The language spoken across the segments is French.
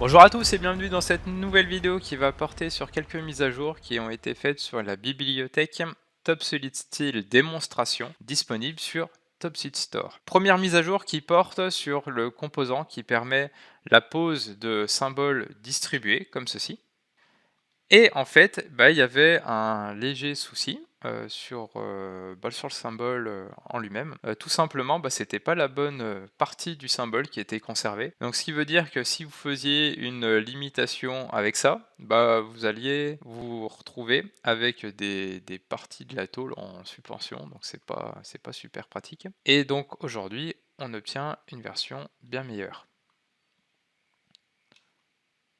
Bonjour à tous et bienvenue dans cette nouvelle vidéo qui va porter sur quelques mises à jour qui ont été faites sur la bibliothèque TopSolid Style Démonstration disponible sur TopSolid Store. Première mise à jour qui porte sur le composant qui permet la pose de symboles distribués comme ceci. Et en fait, il y avait un léger souci sur le symbole en lui-même. Tout simplement, c'était pas la bonne partie du symbole qui était conservée. Donc ce qui veut dire que si vous faisiez une limitation avec ça, vous alliez vous retrouver avec des parties de la tôle en suspension. Donc c'est pas super pratique. Et donc aujourd'hui, on obtient une version bien meilleure.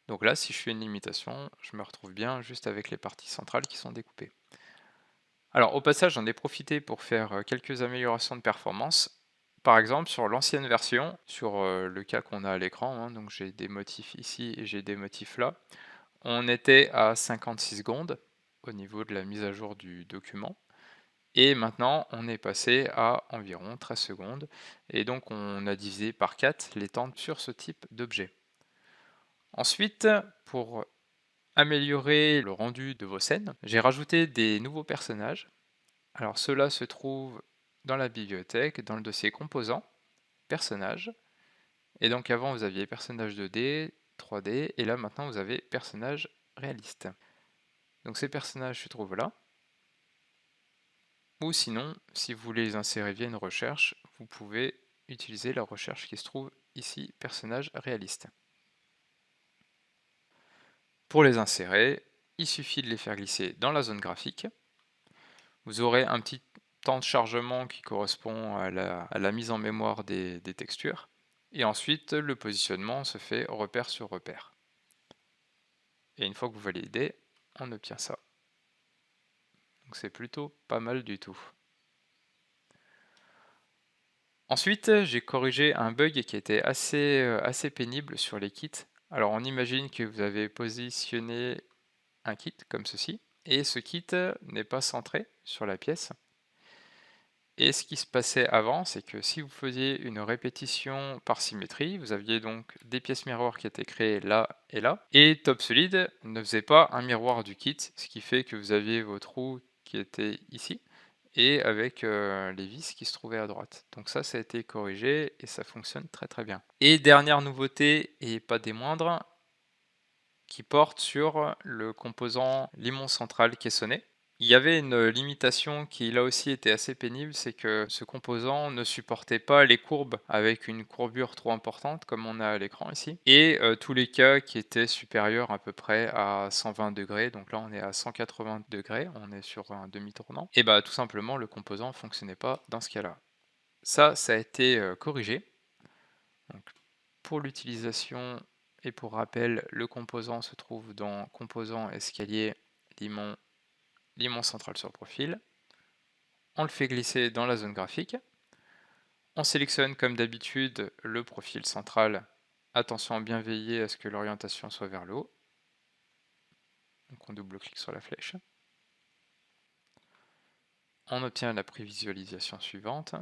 Donc là, si je fais une limitation, je me retrouve bien juste avec les parties centrales qui sont découpées. Alors au passage, j'en ai profité pour faire quelques améliorations de performance. Par exemple, sur l'ancienne version, sur le cas qu'on a à l'écran, donc j'ai des motifs ici et j'ai des motifs là, on était à 56 secondes au niveau de la mise à jour du document. Et maintenant, on est passé à environ 13 secondes. Et donc, on a divisé par 4 les temps sur ce type d'objet. Ensuite, pour améliorer le rendu de vos scènes, j'ai rajouté des nouveaux personnages. Alors ceux-là se trouvent dans la bibliothèque, dans le dossier composants, personnages. Et donc avant vous aviez personnages 2D, 3D, et là maintenant vous avez personnages réalistes. Donc ces personnages se trouvent là. Ou sinon, si vous voulez les insérer via une recherche, vous pouvez utiliser la recherche qui se trouve ici, personnages réalistes. Pour les insérer, il suffit de les faire glisser dans la zone graphique. Vous aurez un petit temps de chargement qui correspond à la mise en mémoire des textures. Et ensuite, le positionnement se fait repère sur repère. Et une fois que vous validez, on obtient ça. Donc c'est plutôt pas mal du tout. Ensuite, j'ai corrigé un bug qui était assez pénible sur les kits. Alors on imagine que vous avez positionné un kit comme ceci, et ce kit n'est pas centré sur la pièce. Et ce qui se passait avant, c'est que si vous faisiez une répétition par symétrie, vous aviez donc des pièces miroirs qui étaient créées là, et TopSolid ne faisait pas un miroir du kit, ce qui fait que vous aviez vos trous qui étaient ici, et avec les vis qui se trouvaient à droite. Donc ça a été corrigé, et ça fonctionne très bien. Et dernière nouveauté, et pas des moindres, qui porte sur le composant limon central caissonné. Il y avait une limitation qui là aussi était assez pénible, c'est que ce composant ne supportait pas les courbes avec une courbure trop importante comme on a à l'écran ici, et tous les cas qui étaient supérieurs à peu près à 120 degrés, donc là on est à 180 degrés, on est sur un demi-tournant, et tout simplement le composant ne fonctionnait pas dans ce cas-là. Ça a été corrigé. Donc, pour l'utilisation et pour rappel, le composant se trouve dans composant escalier limon central sur profil. On le fait glisser dans la zone graphique. On sélectionne comme d'habitude le profil central. Attention à bien veiller à ce que l'orientation soit vers le haut. Donc on double-clique sur la flèche. On obtient la prévisualisation suivante.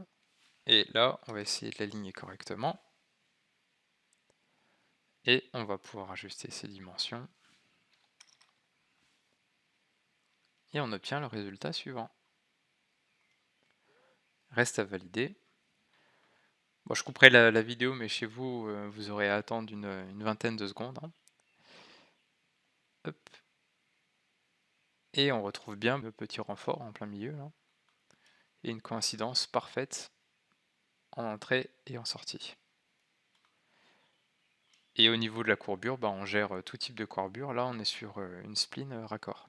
Et là, on va essayer de l'aligner correctement. Et on va pouvoir ajuster ses dimensions. Et on obtient le résultat suivant. Reste à valider. Bon, je couperai la vidéo, mais chez vous, vous aurez à attendre une vingtaine de secondes. Hop. Et on retrouve bien le petit renfort en plein milieu, là. Et une coïncidence parfaite en entrée et en sortie. Et au niveau de la courbure, on gère tout type de courbure. Là, on est sur une spline raccord.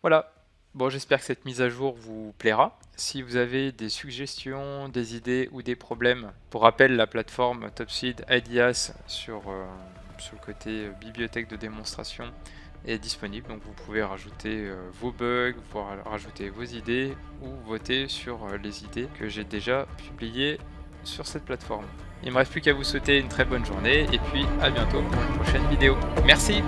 Voilà. Bon, j'espère que cette mise à jour vous plaira. Si vous avez des suggestions, des idées ou des problèmes, pour rappel, la plateforme TopSolid Ideas sur le côté bibliothèque de démonstration est disponible. Donc vous pouvez rajouter vos bugs, rajouter vos idées ou voter sur les idées que j'ai déjà publiées sur cette plateforme. Il ne me reste plus qu'à vous souhaiter une très bonne journée et puis à bientôt pour une prochaine vidéo. Merci!